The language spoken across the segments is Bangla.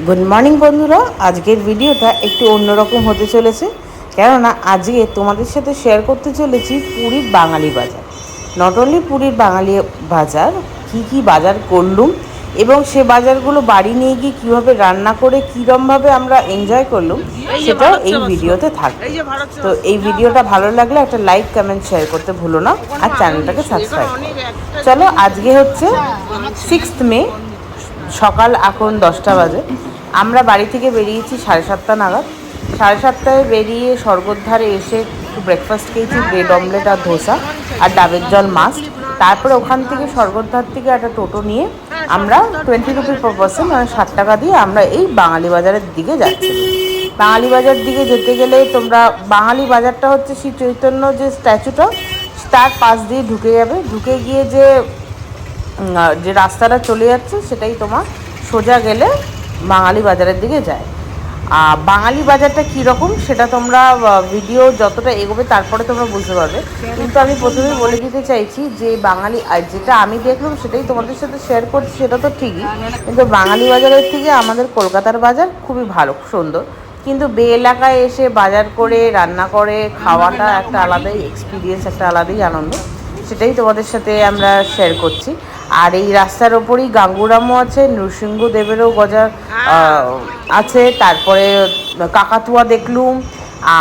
গুড মর্নিং বন্ধুরা, আজকের ভিডিওটা একটু অন্যরকম হতে চলেছে। কেননা আজকে তোমাদের সাথে শেয়ার করতে চলেছি পুরীর বাঙালি বাজার। নট অনলি পুরীর বাঙালি বাজার, কি বাজার করলুম এবং সে বাজারগুলো বাড়ি নিয়ে গিয়ে কীভাবে রান্না করে কীরমভাবে আমরা এনজয় করলুম সেটাও এই ভিডিওতে থাকবে। তো এই ভিডিওটা ভালো লাগলে একটা লাইক, কমেন্ট, শেয়ার করতে ভুলো না, আর চ্যানেলটাকে সাবস্ক্রাইব করো। চলো, আজকে হচ্ছে 6 মে, সকাল এখন 10টা বাজে। আমরা বাড়ি থেকে বেরিয়েছি 7:30 নাগাদ। 7:30টায় বেরিয়ে স্বর্গদ্বারে এসে একটু ব্রেকফাস্ট খেয়েছি, ব্রেড অমলেট আর ধোসা আর ডাবের জল মাস্ট। তারপরে ওখান থেকে স্বর্গদ্বার থেকে একটা টোটো নিয়ে আমরা 20 রুপি পার পারসন, মানে 60 টাকা দিয়ে আমরা এই বাঙালি বাজারের দিকে যাচ্ছি। বাঙালি বাজার দিকে যেতে গেলে তোমরা, বাঙালি বাজারটা হচ্ছে শ্রী চৈতন্য যে স্ট্যাচুটা, তার পাশ দিয়ে ঢুকে যাবে। ঢুকে গিয়ে যে রাস্তাটা চলে যাচ্ছে সেটাই তোমার সোজা গেলে বাঙালি বাজারের দিকে যায়। বাঙালি বাজারটা কীরকম সেটা তোমরা ভিডিও যতটা এগোবে তারপরে তোমরা বুঝতে পারবে। কিন্তু আমি প্রথমেই বলে দিতে চাইছি যে বাঙালি, যেটা আমি দেখলাম সেটাই তোমাদের সাথে শেয়ার করছি, সেটা তো ঠিকই, কিন্তু বাঙালি বাজারের থেকে আমাদের কলকাতার বাজার খুবই ভালো, সুন্দর। কিন্তু বে এলাকায় এসে বাজার করে রান্না করে খাওয়াটা একটা আলাদাই এক্সপিরিয়েন্স, একটা আলাদাই আনন্দ। সেটাই তোমাদের সাথে আমরা শেয়ার করছি। আর এই রাস্তার ওপরই গাঙ্গুরামও আছে, নৃসিংহদেবেরও গজা আছে, তারপরে কাকাতুয়া দেখলুম।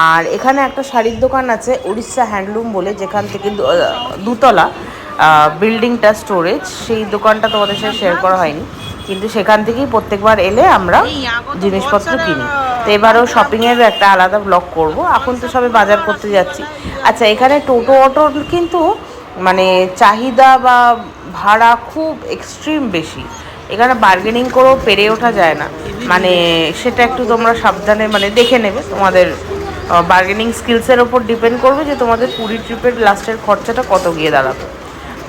আর এখানে একটা শাড়ির দোকান আছে উড়িষ্যা হ্যান্ডলুম বলে, যেখান থেকে দুতলা বিল্ডিংটা স্টোরেজ, সেই দোকানটা তোমাদের সাথে শেয়ার করা হয়নি, কিন্তু সেখান থেকেই প্রত্যেকবার এলে আমরা জিনিসপত্র কিনি। তো এবারেও শপিংয়ের একটা আলাদা ব্লগ করব। এখন তো সবে বাজার করতে যাচ্ছি। আচ্ছা, এখানে টোটো অটোর কিন্তু মানে চাহিদা বা ভাড়া খুব এক্সট্রিম বেশি। এখানে বার্গেনিং করেও পেরে ওঠা যায় না, মানে সেটা একটু তোমরা সাবধানে মানে দেখে নেবে। তোমাদের বার্গেনিং স্কিলসের ওপর ডিপেন্ড করবে যে তোমাদের পুরী ট্রিপের লাস্টের খরচাটা কত গিয়ে দাঁড়াবে।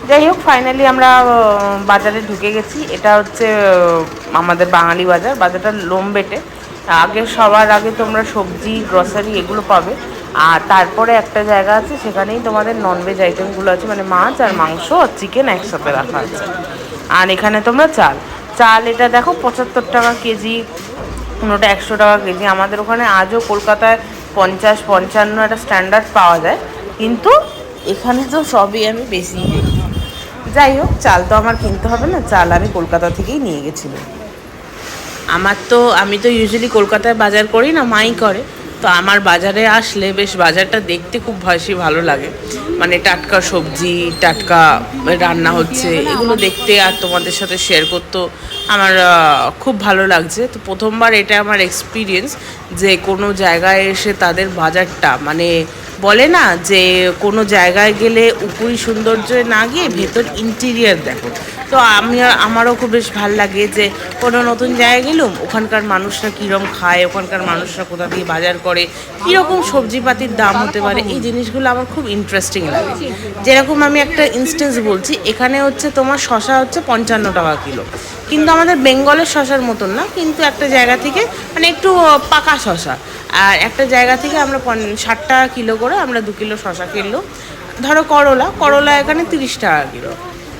যাই হোক, ফাইনালি আমরা বাজারে ঢুকে গেছি। এটা হচ্ছে আমাদের বাঙালি বাজার। বাজারটা লোমবেটে। সবার আগে তোমরা সবজি, গ্রসারি এগুলো পাবে। আর তারপরে একটা জায়গা আছে, সেখানেই তোমাদের ননভেজ আইটেমগুলো আছে, মানে মাছ আর মাংস আর চিকেন একসাথে রাখা আছে। আর এখানে তোমরা চাল এটা দেখো 75 টাকা কেজি, কোনোটা 100 টাকা কেজি। আমাদের ওখানে আজও কলকাতায় 50-55 একটা স্ট্যান্ডার্ড পাওয়া যায়, কিন্তু এখানে তো সবই আমি বেশি। যাই হোক, চাল তো আমার কিনতে হবে না, চাল আমি কলকাতা থেকেই নিয়ে গেছিলাম। আমি তো ইউজুয়ালি কলকাতায় বাজার করি না, মাই করে। তো আমার বাজারে আসলে বেশ বাজারটা দেখতে খুব ভালো লাগে, মানে টাটকা সবজি, টাটকা রান্না হচ্ছে, এগুলো দেখতে আর তোমাদের সাথে শেয়ার করতেও আমার খুব ভালো লাগছে। তো প্রথমবার এটা আমার এক্সপিরিয়েন্স যে কোনো জায়গায় এসে তাদের বাজারটা, মানে বলে না যে কোনো জায়গায় গেলে উপরি সৌন্দর্য না গিয়ে ভেতর ইন্টেরিয়ার দেখো। তো আমারও খুব বেশ ভালো লাগে যে কোনো নতুন জায়গায় গেলুম, ওখানকার মানুষরা কীরকম খায়, ওখানকার মানুষরা কোথা দিয়ে বাজার করে, কীরকম সবজিপাতির দাম হতে পারে, এই জিনিসগুলো আমার খুব ইন্টারেস্টিং লাগে। যেরকম আমি একটা ইনস্টেন্স বলছি, এখানে হচ্ছে তোমার শশা হচ্ছে 55 টাকা কিলো, কিন্তু আমাদের বেঙ্গলের শশার মতন না, কিন্তু একটা জায়গা থেকে মানে একটু পাকা শশা। আর একটা জায়গা থেকে আমরা 60 টাকা কিলো করে আমরা 2 কিলো শশা কিনলো। ধরো করলা এখানে 30 টাকা কিলো।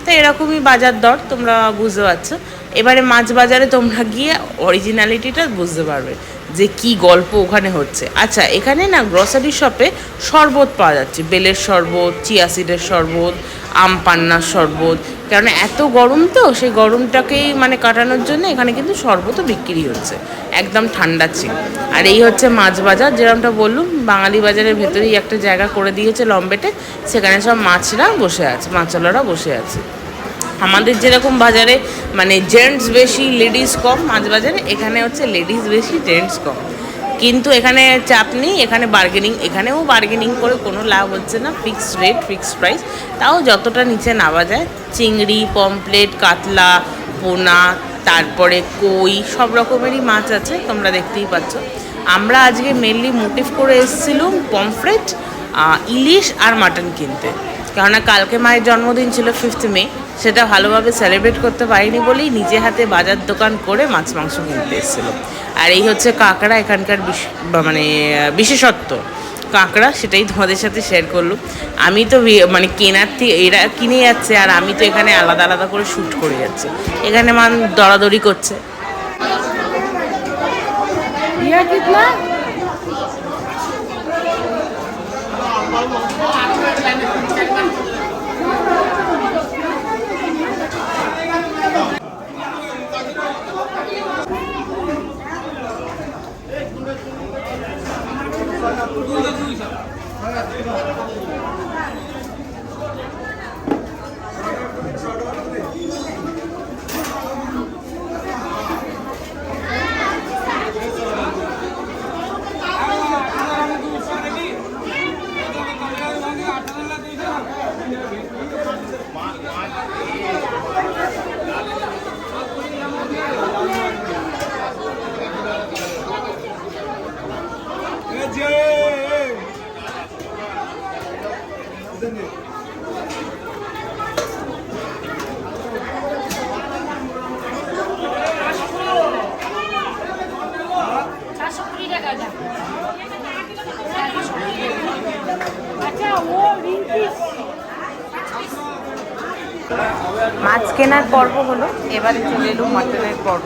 তো এরকমই বাজার দর, তোমরা বুঝতে পারছো। এবারে মাছ বাজারে তোমরা গিয়ে অরিজিনালিটিটা বুঝতে পারবে যে কি গল্প ওখানে হচ্ছে। আচ্ছা, এখানে না গ্রসারি শপে শরবত পাওয়া যাচ্ছে, বেলের শরবত, চিয়া সিডের শরবত, আম পান্নার শরবত। কারণ এত গরম, তো সেই গরমটাকেই মানে কাটানোর জন্য এখানে কিন্তু শরবতও বিক্রি হচ্ছে, একদম ঠান্ডা ছিল। আর এই হচ্ছে মাছ বাজার, যেরকমটা বললুম, বাঙালি বাজারের ভেতরেই একটা জায়গা করে দিয়েছে লম্বেটে, সেখানে সব মাছরা বসে আছে, মাছওয়ালারা বসে আছে। আমাদের যেরকম বাজারে মানে জেন্টস বেশি লেডিস কম, মাছ বাজারে এখানে হচ্ছে লেডিস বেশি জেন্টস কম। কিন্তু এখানে চাপ নেই, এখানে এখানেও বার্গেনিং করে কোনো লাভ হচ্ছে না, ফিক্সড রেট, ফিক্সড প্রাইস। তাও যতটা নিচে নামা যায়, চিংড়ি, পমপ্লেট, কাতলা, পোনা, তারপরে কই, সব রকমেরই মাছ আছে, তোমরা দেখতেই পাচ্ছ। আমরা আজকে মেনলি মোটিভ করে এসেছিলাম পমফ্রেট, ইলিশ আর মাটন কিনতে, কেননা কালকে মায়ের জন্মদিন ছিল 5 মে, সেটা ভালোভাবে সেলিব্রেট করতে পারিনি বলেই নিজে হাতে বাজার দোকান করে মাছ মাংস কিনতে এসেছিল। আর এই হচ্ছে কাঁকড়া, এখানকার মানে বিশেষত্ব কাঁকড়া, সেটাই তোমাদের সাথে শেয়ার করলাম। আমি তো মানে কেনার থেকে এরা কিনে যাচ্ছে, আর আমি তো এখানে আলাদা আলাদা করে শ্যুট করে যাচ্ছি। এখানে দরাদরি করছে। कितना? মাছ কেনার পর্ব হলো, এবারে চলে এলো মাটনের পর্ব।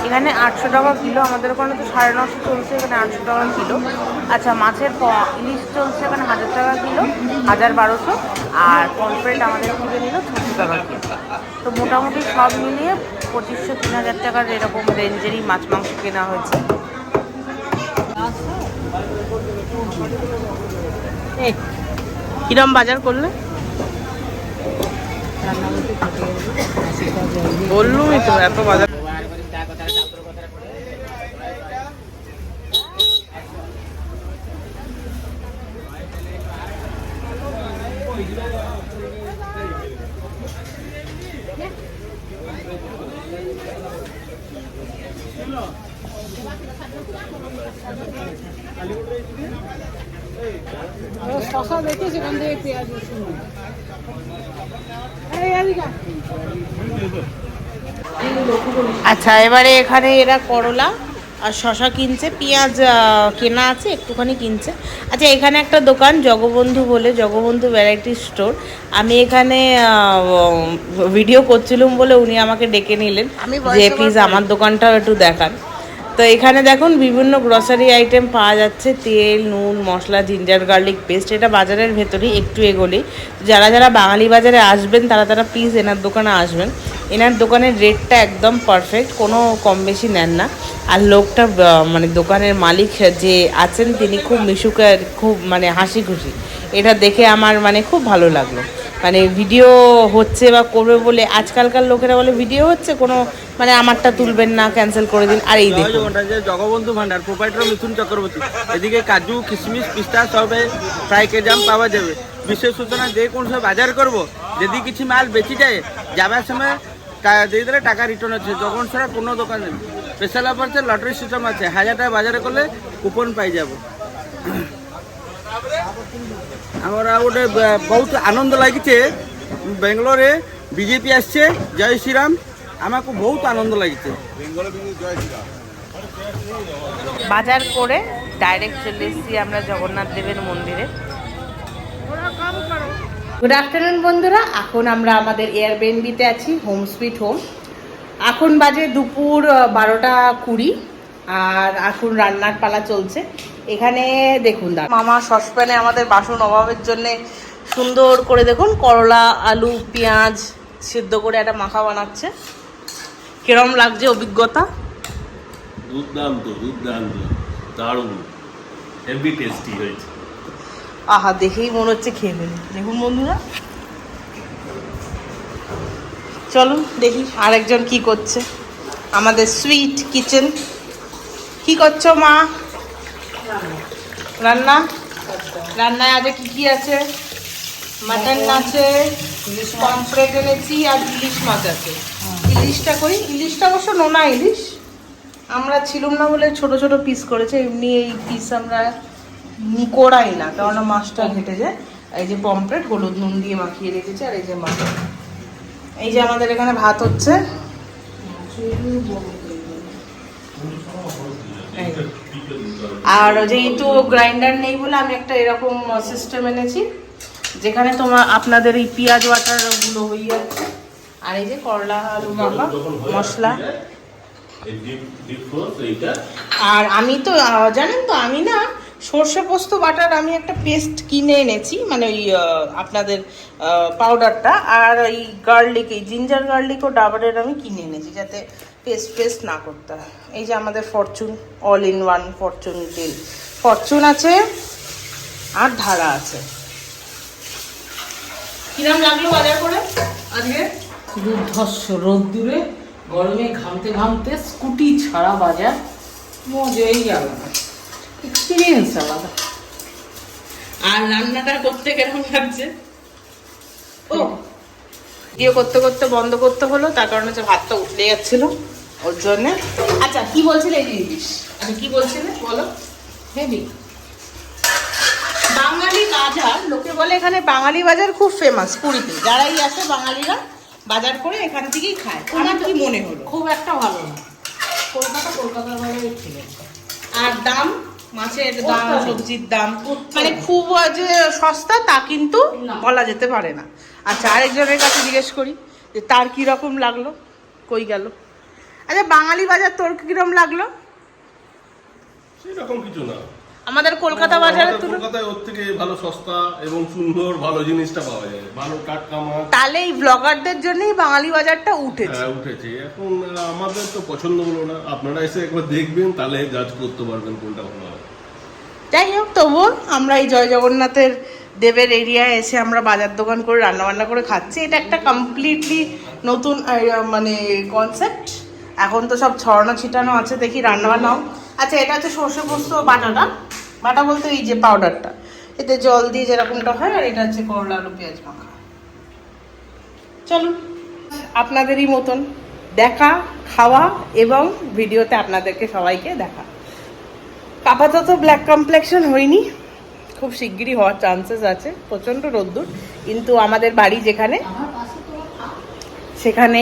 এখানে 800 টাকা কিলো, আমাদের ওখানে তো 950 চলছে, এখানে 800 টাকা কিলো। আচ্ছা, মাছের ইলিশ চলছে এখানে 1000 টাকা কিলো, 1200। আর পমফ্রেট আমাদের থেকে নিল 600 টাকা কিলো। তো মোটামুটি সব মিলিয়ে 2500-3000 টাকার এরকম রেঞ্জেরই মাছ মাংস কেনা হয়েছে। কিরম বাজার করলে? বললুমই তো এত বাজার। শশা দেখে সেখান থেকে পেঁয়াজ রসুন। আচ্ছা, এবারে এখানে এরা করলা আর শশা কিনছে, পেঁয়াজ কেনা আছে, একটুখানি কিনছে। আচ্ছা, এখানে একটা দোকান জগবন্ধু বলে, জগবন্ধু ভ্যারাইটি স্টোর। আমি এখানে ভিডিও করছিলাম বলে উনি আমাকে ডেকে নিলেন যে প্লিজ আমার দোকানটাও একটু দেখান। তো এখানে দেখুন বিভিন্ন গ্রসারি আইটেম পাওয়া যাচ্ছে, তেল, নুন, মশলা, জিঞ্জার গার্লিক পেস্ট। এটা বাজারের ভেতরেই, একটু এগোলেই। যারা যারা বাঙালি বাজারে আসবেন তারা প্লিজ এনার দোকানে আসবেন। এনার দোকানের রেটটা একদম পারফেক্ট, কোনো কম বেশি নেন না। আর লোকটা মানে দোকানের মালিক যে আছেন তিনি খুব মিশুকের, খুব মানে হাসি খুশি। এটা দেখে আমার মানে খুব ভালো লাগলো। মানে ভিডিও হচ্ছে বা করবে বলে, আজকালকার লোকেরা বলে ভিডিও হচ্ছে কোনো মানে আমারটা তুলবেন না, ক্যান্সেল করে দিন। আর এই দেখুন জগবন্ধু ভান্ডার, প্রোপাইটার মিথুন চক্রবর্তী। এদিকে কাজু, কিশমিশ, পিস্তা সব ফ্রাই কেজাম পাওয়া যাবে। বিশেষ সূচনা, যে কোনো সব বাজার করবো, যদি কিছু মাল বেঁচে যায় যাবার সময় দিয়ে দিলে টাকা রিটার্ন আছে। যখন ছাড়া কোনো দোকানে স্পেশাল অফার আছে, লটারি সিস্টেম আছে। 1000 টাকা বাজারে করলে কুপন পাই যাব। আমরা গোটে বহুত আনন্দ লাগিছে, বেঙ্গলোরে বিজেপি আসছে, জয় শ্রীরাম। আমাকে বহুত আনন্দ লাগিছে। বাজার করে ডাইরেক্ট চলে এসেছি আমরা জগন্নাথ দেবের মন্দিরে। গুড আফটারনুন বন্ধুরা, এখন আমরা আমাদের এয়ারবিএনবিতে আছি, হোম সুইট হোম। এখন বাজে দুপুর 12:20 আর এখন রান্নার পালা চলছে। এখানে দেখুন মামা সসপ্যানে আমাদের বাসন অভাবের জন্য সুন্দর করে দেখুন করলা, আলু, পেঁয়াজ সিদ্ধ করে একটা মাখা বানাচ্ছে। কিরম লাগছে অভিজ্ঞতা? দুর্দান্ত দুর্দান্ত, দারুণ, হেভি টেস্টি হয়েছে। আহা, দেখেই মনে হচ্ছে খেয়ে ফেলি। দেখুন বন্ধুরা, চলুন দেখি আরেকজন কি করছে। আমাদের সুইট কিচেন। কি করছো মা? রান্না। রান্নায় আজ কি আছে? মাটন আছে, পমফ্রেট এনেছি, আর ইলিশ মাছ আছে। ইলিশটা করি, ইলিশটা অবশ্য নোনা ইলিশ, আমরা ছিলাম না বলে ছোট ছোট পিস করেছে। এমনি এই পিস আমরা কড়াই না, কেননা মাছটা ঘেটে যায়। এই যে পমফ্রেট হলুদ নুন দিয়ে মাখিয়ে রেখেছে, আর এই যে মাছ। এই যে আমাদের এখানে ভাত হচ্ছে। আর যেহেতু গ্রাইন্ডার নেই বলে আমি একটা এরকম সিস্টেম এনেছি, যেখানে আপনাদের এই পেঁয়াজ বাটার গুলো হয়ে যাচ্ছে। আর এই যে করলা আলু মাখা মশলা, এই ডিপ ফ্রোজ এইটা। আর আমি তো জানেন তো আমি না সর্ষে পোস্ত বাটার আমি একটা পেস্ট কিনে এনেছি, মানে ওই আপনাদের পাউডারটা, আর ওই গার্লিক, এই জিঞ্জার গার্লিক ও ডাবরের আমি কিনে এনেছি যাতে পেস্ট না করতে হয়। এই যে আমাদের Fortune all in one Fortune তেল, ফরচুন আছে আর ধারা আছে। কিরম লাগলো বাজার করে আজকে? দুর্ধর্ষ রোদ্দুরে গরমে ঘামতে ঘামতে স্কুটি ছাড়া বাজার, মজাই আলাদা, এক্সপিরিয়েন্স আলাদা। আর রান্নাটা করতে কেমন লাগছে? ও দিয়ে করতে করতে বন্ধ করতে হলো, তার কারণে হচ্ছে ভাতটা উঠলে যাচ্ছিল ওর জন্যে। আচ্ছা কি বলছিলে এই জিনিস, আচ্ছা কি বলছিলে বলো। হেভি বাঙালি বাজার, লোকে বলে এখানে বাঙালি বাজার খুব ফেমাস পুরীতে, যারাই আসে বাঙালিরা বাজার করে এখান থেকেই খায়। তোমার কি মনে হলো? খুব একটা ভালো না, কলকাতার বাইরে ঠিক আছে। আর দাম, মাছের দাম, অত্যাধিক। সবজির দাম অত্যাধিক। মানে খুব যে সস্তা তা কিন্তু না। বলা যেতে পারে না। আচ্ছা আরেকজনের কাছে জিজ্ঞেস করি যে তার কিরকম লাগলো, কই গেল। আচ্ছা বাঙালি বাজার তোর কিরকম লাগলো? সেরকম কিছু না, আমাদের কলকাতা বাজারের আমাদের তুলনায় কলকাতায় ওর থেকে ভালো সস্তা এবং সুন্দর ভালো জিনিসটা পাওয়া যায়, ভালো টাটকা মাছ। তাহলে এই ব্লগারদের জন্যই বাঙালি বাজারটা উঠেছে। হ্যাঁ উঠেছে। এখন আমাদের তো পছন্দ হলো না, আপনারা এসে একবার দেখবেন তাহলে জাজ করতে পারবেন কোনটা ভালো হয়। যাই হোক তবুও আমরা এই জয় জগন্নাথের দেবের এরিয়ায় এসে আমরা বাজার দোকান করে রান্নাবান্না করে খাচ্ছি, এটা একটা কমপ্লিটলি নতুন মানে কনসেপ্ট। এখন তো সব ছড়ানো ছিটানো আছে, দেখি রান্নাবান্নাও। আচ্ছা এটা হচ্ছে সর্ষে পোস্ত বাটাটা, বাটা বলতে এই যে পাউডারটা, এতে জল দিয়ে যেরকমটা হয়, আর এটা হচ্ছে করলা আলু পেঁয়াজ মাখা। চলুন আপনাদেরই মতন দেখা, খাওয়া এবং ভিডিওতে আপনাদেরকে সবাইকে দেখা। আপাতত ব্ল্যাক কমপ্লেকশন হয়নি, খুব শিগগিরই হওয়ার চান্সেস আছে, প্রচণ্ড রোদ্দুর। কিন্তু আমাদের বাড়ি যেখানে, সেখানে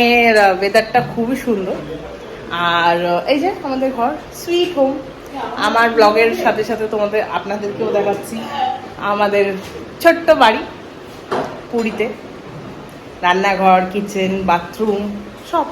ওয়েদারটা খুবই সুন্দর। আর এই যে আমাদের ঘর, সুইট হোম। আমার ব্লগের সাথে সাথে আপনাদেরকেও দেখাচ্ছি আমাদের ছোট্ট বাড়ি পুরীতে, রান্নাঘর, কিচেন, বাথরুম সব।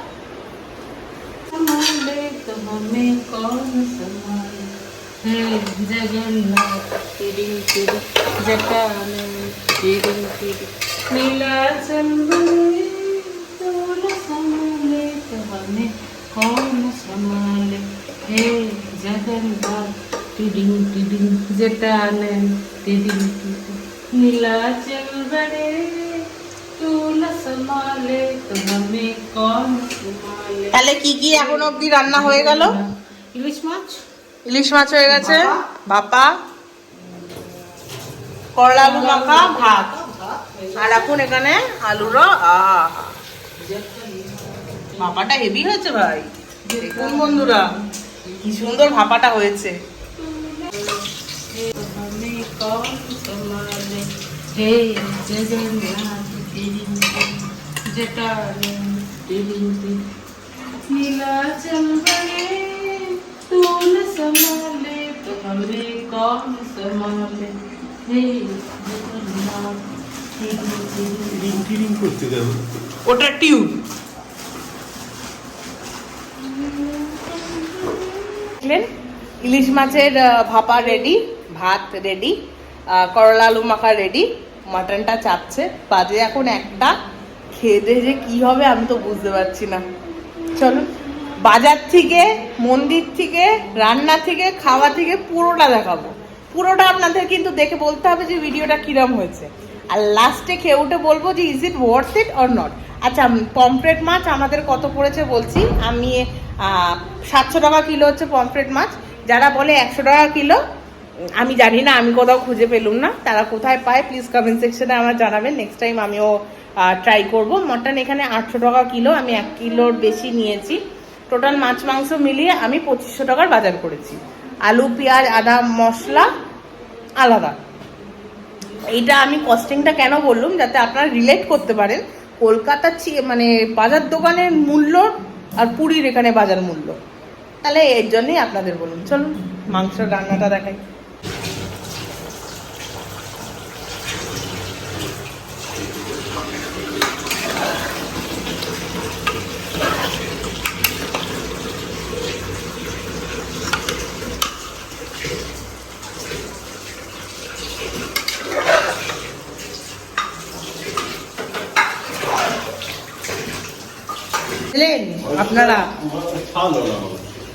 তাহলে কি কি এখন অবধি রান্না হয়ে গেল? ইলিশ মাছ হয়ে গেছে, ভাপা, করলা আলু মাখা, ভাত, আর এখন এখানে আলুর ভাপাটা হেভি হয়েছে ভাই, দেখুন বন্ধুরা কি সুন্দর ভাপাটা হয়েছে। ওটা টিউব। ইলিশ মাছের ভাপা রেডি, ভাত রেডি, করলা আলু মাখা রেডি, মাটনটা চাচ্ছে, বাজে এখন 1টা। খেয়ে দিয়ে যে কি হবে আমি তো বুঝতে পারছি না। চলুন বাজার থেকে, মন্দির থেকে, রান্না থেকে, খাওয়া থেকে পুরোটা দেখাবো। পুরোটা আপনাদের কিন্তু দেখে বলতে হবে যে ভিডিওটা কিরম হয়েছে, আর লাস্টে খেয়ে উঠে বলবো যে is it worth it or not. আচ্ছা পমফ্রেট মাছ আমাদের কত পড়েছে বলছি আমি, 700 টাকা কিলো হচ্ছে পমফ্রেট মাছ। যারা বলে 100 টাকা কিলো, আমি জানি না, আমি কোথাও খুঁজে পেলুম না, তারা কোথায় পায় প্লিজ কমেন্ট সেকশনে আমার জানাবেন, নেক্সট টাইম আমিও ট্রাই করব। মটন এখানে 800 টাকা কিলো, আমি 1 কিলোর বেশি নিয়েছি। টোটাল মাছ মাংস মিলিয়ে আমি 2500 টাকার বাজার করেছি। আলু পেঁয়াজ আদা মশলা আলাদা। এইটা আমি কস্টিংটা কেন বললাম, যাতে আপনারা রিলেট করতে পারেন কলকাতার মানে বাজার দোকানের মূল্য আর পুরীর এখানে বাজার মূল্য, তাহলে এর জন্যই আপনাদের বলুন। চলুন মাংসের রান্নাটা দেখাই। আপনারা ভালো না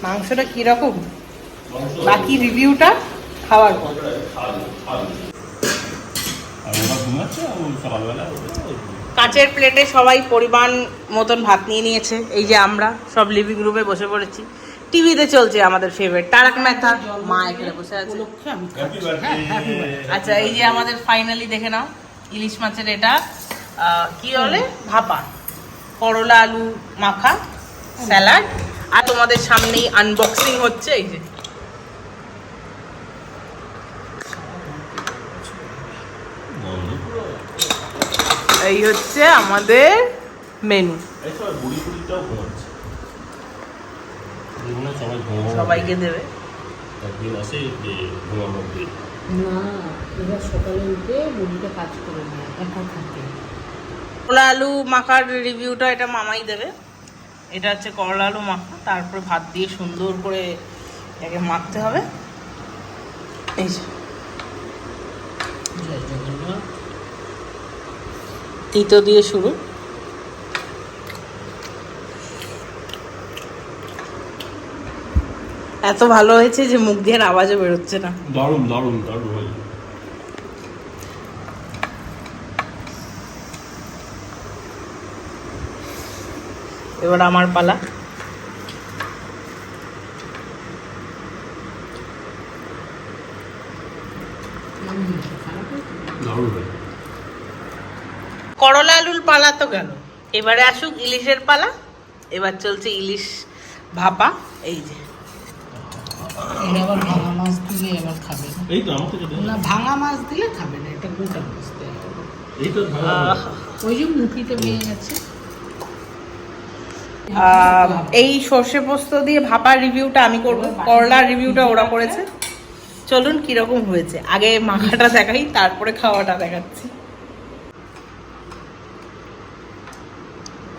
মাংসটা কিরকম বাকি রিভিউটা খাওয়ার পর। কাচের প্লেটে সবাই পরিমাণ মতন ভাত নিয়ে নিয়েছে। এই যে আমরা সব লিভিং রুমে বসে পড়েছি, টিভিতে চলছে আমাদের ফেভারিট তারক মেহতা। মা এখানে বসে আছে। আচ্ছা, এই যে আমাদের ফাইনালি দেখে নাও ইলিশ মাছের এটা কি বলে ভাপা, করলা আলু মাখা, স্যালাড, আর তোমাদের সামনেই আনবক্সিং হচ্ছে। এই যে এই হচ্ছে আমাদের মেনু। সবাইকে দেবে না, এবার সকালে উঠে মুড়িটা কাজ করে নেয়, একা থাকে। করলা আলু মাখার রিভিউটা এটা মামাই দেবে। এটা হচ্ছে করলা আলু মাখা, তারপরে ভাত দিয়ে সুন্দর করে এটাকে মাখতে হবে। এই যে জয় জগন্নাথ। তিতো দিয়ে শুরু। এত ভালো হয়েছে যে মুখ দিয়ে আওয়াজও বেরোচ্ছে না। দারুণ দারুণ দারুণ হয়েছে। এবার আমার পালা। দারুণ হয়েছে। করলা আলুর পালা তো গেল, এবারে আসুক ইলিশের পালা। এবার চলছে ইলিশ ভাপা। এই যে এটা আবার ভাঙা মাছ দিলে এবার খাবে না। এই তো আমাকে যেটা না, ভাঙা মাছ দিলে খাবে না, এটা গোটা মাছ দেয়। এই তো ওই যে মুখিতে ভেঙে গেছে। এই সর্ষে পোস্ত দিয়ে ভাপার রিভিউটা আমি করব, করলার রিভিউটা ওরা করেছে। চলুন কিরকম হয়েছে, আগে মাখাটা দেখাই তারপরে খাওয়াটা দেখাচ্ছি।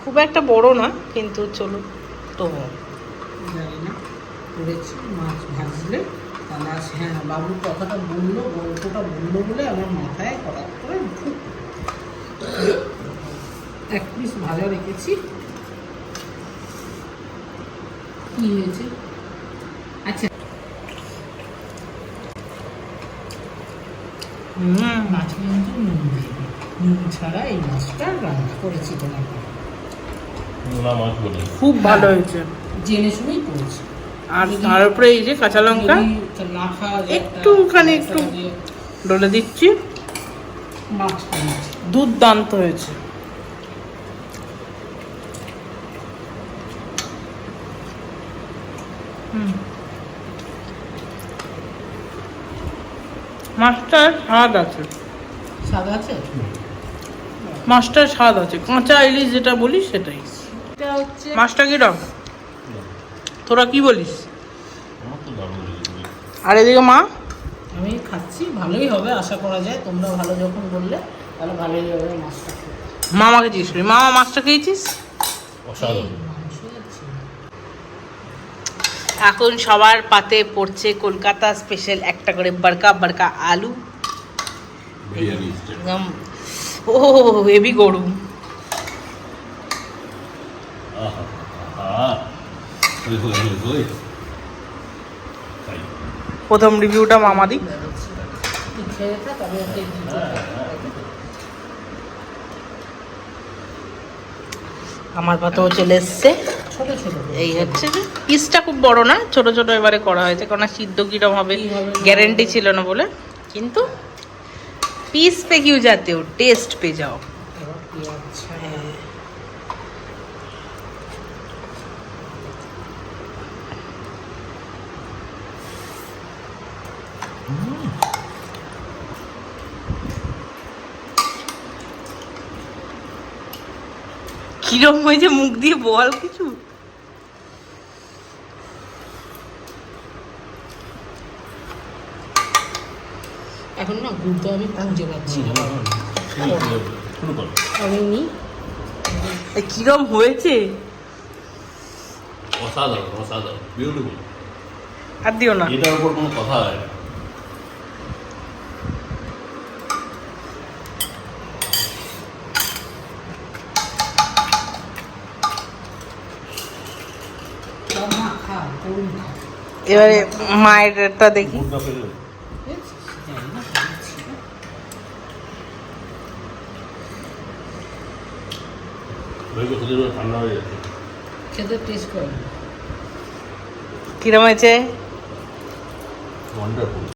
খুব একটা বড় না কিন্তু চলুন। তো জানি না করেছি মাছ ভাজলে তা মাছ। হ্যাঁ, বাবু কথাটা বললো, গল্পটা বললো বলে আমার মাথায় হঠাৎ করে ঢুক। এক পিস ভাজা রেখেছি। কি হয়েছে? আচ্ছা, মাছ কিন্তু নুন দিইনি। নুন ছাড়া এই মাছটা রান্না করেছি তোমাকে। না মাছ বলে খুব ভালো হয়েছে। জেনে শুনেই করেছি। আর তার উপরে এই যে কাঁচা লঙ্কা যদি না খাওয়া যায়, একটুখানি একটু ডলে দিচ্ছি। মাছ করেছি। দুর্দান্ত হয়েছে। মাছটার স্বাদ আছে, স্বাদ আছে। মাছটার স্বাদ আছে, কাঁচা ইলিশ যেটা বলিস সেটাই। এটা হচ্ছে মাছটা কিরকম তোরা কি বলিস? আমার তো দারুণ লেগেছে। আর এদিকে মা আমি খাচ্ছি, ভালোই হবে আশা করা যায়। তোমরা ভালো যখন বললে তাহলে ভালোই হবে। মাছটা মামাকে জিজ্ঞেস করি, মামা মাছটা খেয়েছিস? অসাধারণ। মাংস আছে। এখন সবার পাতে পড়ছে কলকাতা স্পেশাল একটা করে বড়কা বড়কা আলু। বিরিয়ানি স্টাইল। একদম ও হেভি গরম। আহা আহা ওই ওই ওই ওই তাই প্রথম রিভিউটা মামা দি। তুই খেয়ে থাক, আমি ওকে দিতে আমার পাতেও চলে এসছে। ছোট ছোট এই হচ্ছে পিসটা খুব বড় না, ছোট ছোট এবারে করা হয়েছে, কারণ সিদ্ধ কিরম হবে গ্যারেন্টি ছিল না বলে। কিন্তু পিস पे क्यों जाते हो, टेस्ट पे जाओ। এবার পেঁয়াজ কিরম হয়েছে মুখ দিয়ে বল কিছু। এখন না গুড়টা আমি খুঁজে পাচ্ছি না। শুরু করো। আমি নি কিরম হয়েছে অসাধারণ অসাধারণ বিউটিফুল। আর দিও না। এটার উপর কোনো কথা হয় না। এবারে মায়েরটা দেখি। দুধটা ফেললে জানি না, খাচ্ছি না। ভেবে খেতে দেবে, ঠান্ডা হয়ে যাচ্ছে। খেতে টেস্ট করে কিরম হয়েছে? ওয়ান্ডারফুল।